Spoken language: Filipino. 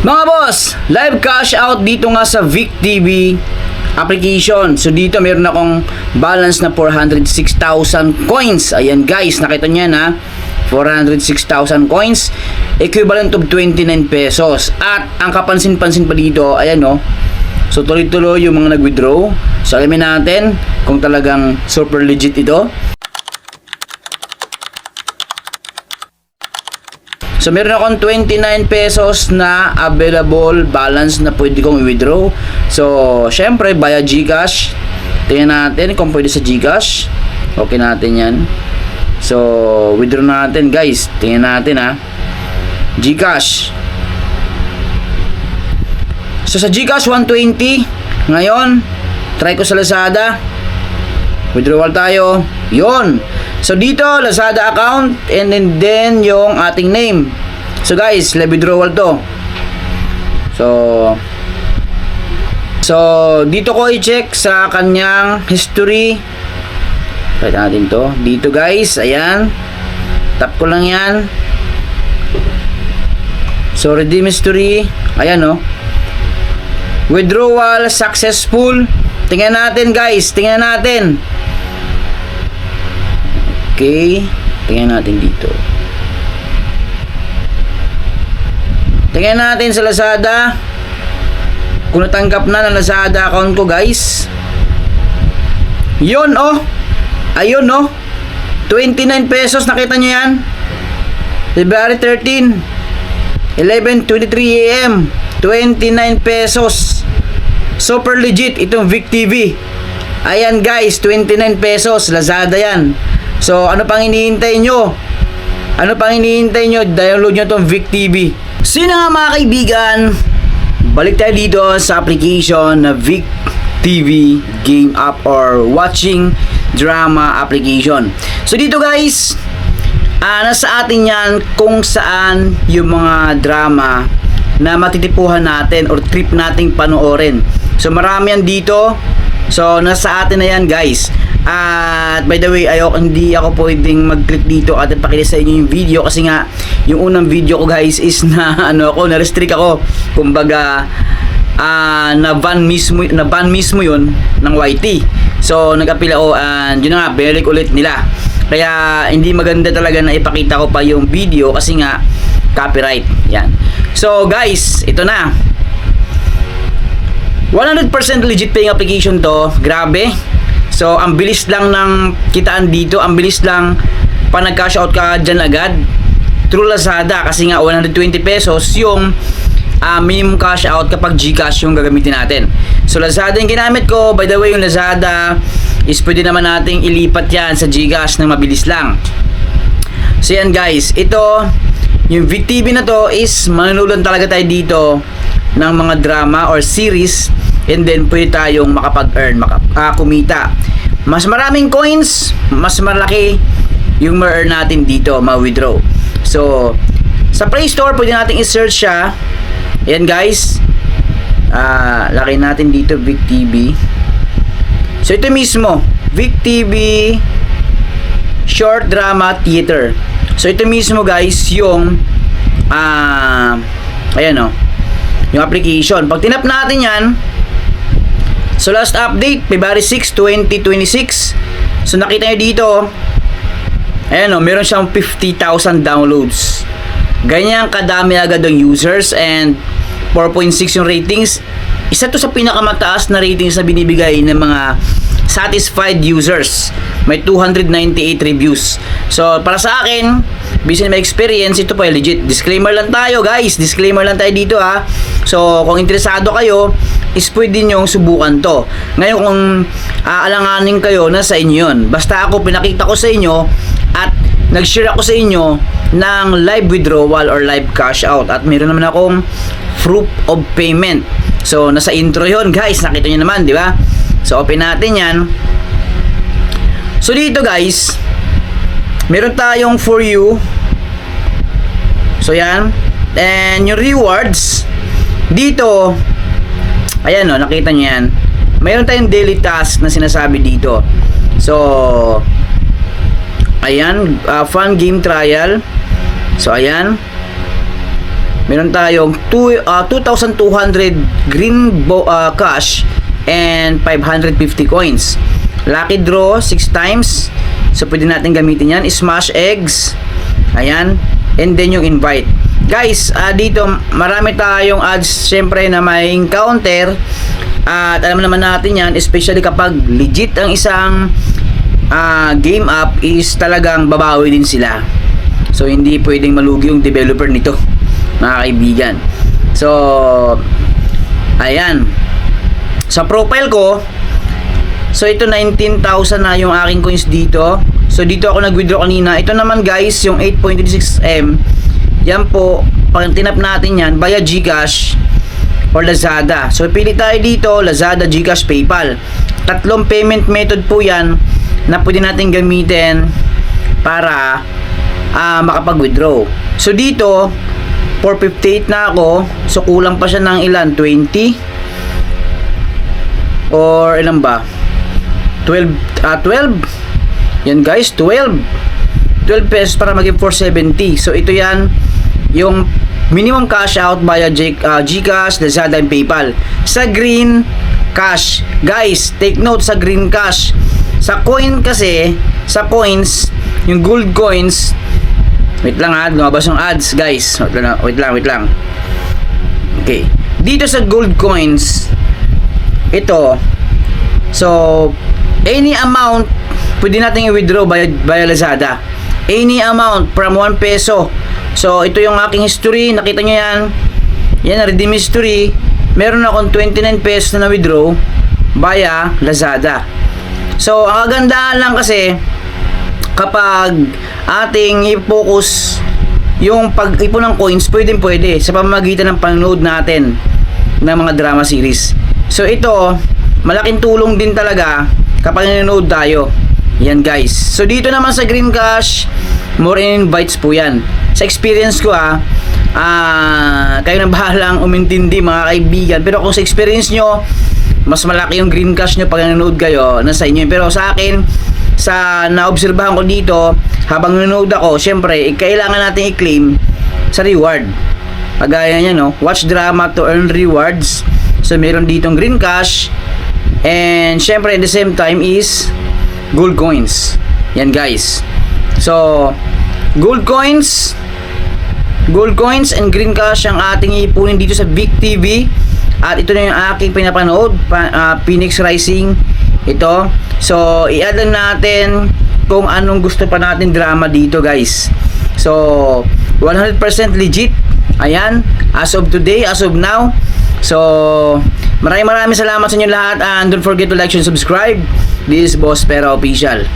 Mga boss, live cash out dito nga sa Vic TV application. So dito meron akong balance na 406,000 coins. Ayan guys, nakita niya na 406,000 coins, equivalent of 29 pesos. At ang kapansin-pansin pa dito, ayan no. So tuloy-tuloy yung mga nag-withdraw. So alamin natin kung talagang super legit ito. So meron akong 29 pesos na available balance na pwede kong i-withdraw. So syempre via GCash. Tingnan natin kung pwede sa GCash. Okay natin yan. So withdraw natin guys. Tingnan natin ha. GCash. So sa GCash 120. Ngayon try ko sa Lazada. Withdrawal tayo. Yon. So dito Lazada account and then yung ating name. So guys, live withdrawal to. So dito ko i-check sa kanyang history. Try natin to. Dito guys, ayan. Tap ko lang yan. So redeem history. Ayan no. Withdrawal successful. Tingnan natin guys, tingnan natin. Okay, tingnan natin dito. Tingnan natin sa Lazada kung natanggap na ng Lazada account ko guys. Yun oh. Ayun oh. 29 pesos, nakita nyo yan? February 13 11:23 AM 29 pesos. Super legit itong Vic TV. Ayan guys, 29 pesos, Lazada yan. So, ano pang hinihintay nyo? Ano pang hinihintay nyo? Download nyo itong Vic TV. So, yun nga mga kaibigan. Balik tayo dito sa application na Vic TV Game App or Watching Drama application. So, dito guys, nasa atin yan kung saan yung mga drama na matitipuhan natin or trip nating panoorin. So, marami yan dito. So, nasa atin na yan guys. At by the way, hindi ako pwedeng mag-click dito at ipakita sa inyo yung video kasi nga yung unang video ko guys is na na-restrict ako. Kumbaga na-ban mismo yun ng YT. So nag-appeal ako and yun nga, binalik ulit nila. Kaya hindi maganda talaga na ipakita ko pa yung video kasi nga copyright. Yan. So guys, ito na. 100% legit paying application to. Grabe. So, ang bilis lang ng kitaan dito. Ang bilis lang pa nag-cash out ka dyan agad. Through Lazada. Kasi nga, 120 pesos yung minimum cash out kapag GCash yung gagamitin natin. So, Lazada yung ginamit ko. By the way, yung Lazada is pwede naman nating ilipat yan sa GCash ng mabilis lang. So, yan guys. Ito, yung Vic TV na to is manunulan talaga tayo dito ng mga drama or series. And then pwede tayong makapag-earn, kumita. Mas maraming coins, mas malaki yung ma-earn natin dito, ma-withdraw. So, sa Play Store, pwede natin i-search siya. Ayan guys. Laki natin dito, Vic TV. So, ito mismo, Vic TV Short Drama Theater. So, ito mismo guys, yung ayan o, yung application. Pag tinap natin yan, so last update, February 6, 2026. So nakita nyo dito, ayan o, meron siyang 50,000 downloads. Ganyan kadami agad ang users and 4.6 yung ratings. Isa to sa pinakamataas na ratings na binibigay ng mga satisfied users. May 298 reviews. So para sa akin, based on my experience, ito po ay legit. Disclaimer lang tayo guys, disclaimer lang tayo dito ha. So kung interesado kayo, is pwede nyong subukan to. Ngayon kung aalanganin kayo, nasa inyo yun. Basta ako, pinakita ko sa inyo at nag-share ako sa inyo ng live withdrawal or live cash out. At meron naman akong proof of payment. So, nasa intro yon guys. Nakita nyo naman, di ba? So, open natin yan. So, dito guys, meron tayong for you. So, yan. And yung rewards, dito, ayan o, nakita nyo yan. Mayroon tayong daily task na sinasabi dito. So, ayan, fun game trial. So, ayan. meron tayong 2,200 cash and 550 coins. Lucky draw 6 times. So pwede natin gamitin yan. Smash eggs. Ayan. And then yung invite. Guys, dito marami tayong ads syempre na may encounter. At alam naman natin yan, especially kapag legit ang isang game app, is talagang babawi din sila. So hindi pwedeng malugi yung developer nito, mga kaibigan. So ayan, sa profile ko, so ito 19,000 na yung aking coins dito. So dito ako nag-withdraw kanina. Ito naman guys, yung 8.26M, yan po, pag tinap natin yan via GCash or Lazada. So pili tayo dito, Lazada, GCash, PayPal. Tatlong payment method po yan na pwede natin gamitin para makapag-withdraw. So dito 458 na ako. So kulang pa siya ng ilan? 20 or ilan ba? 12 yan guys, 12 pesos para maging 470. So ito yan yung minimum cash out via GCash, Lazada, and PayPal. Sa Green Cash, guys, take note sa Green Cash. Sa coin kasi, sa coins, yung gold coins, wait lang lumabas yung ads, guys. Wait lang. Okay. Dito sa gold coins, ito, so, any amount, pwede natin i-withdraw via Lazada. Any amount from 1 peso. So, ito yung aking history. Nakita nyo yan. Yan, redeem history. Meron akong 29 pesos na withdraw via Lazada. So, ang kagandahan lang kasi, kapag ating i-focus yung pag-ipon ng coins, pwede sa pamamagitan ng panonood natin ng mga drama series. So, ito, malaking tulong din talaga kapag nanonood tayo. Yan guys. So dito naman sa Green Cash, more invites po yan. Sa experience ko kayo na bahalang umintindi mga kaibigan. Pero kung sa experience nyo, mas malaki yung Green Cash nyo pag nanonood kayo, nasa inyo. Pero sa akin, sa naobserbahan ko dito, habang nanonood ako, syempre, kailangan natin i-claim sa reward. Pagaya niya, no? Watch drama to earn rewards. So meron ditong Green Cash. And syempre, at the same time is gold coins. Yan guys. So, gold coins and Green Cash ang ating ipunin dito sa Vic TV. At ito na yung aking pinapanood, Phoenix Rising. Ito. So, i-add natin kung anong gusto pa natin drama dito guys. So, 100% legit. Ayan. As of today, as of now. So, maraming salamat sa inyo lahat. And don't forget to like and subscribe. This is Boss Pera Official.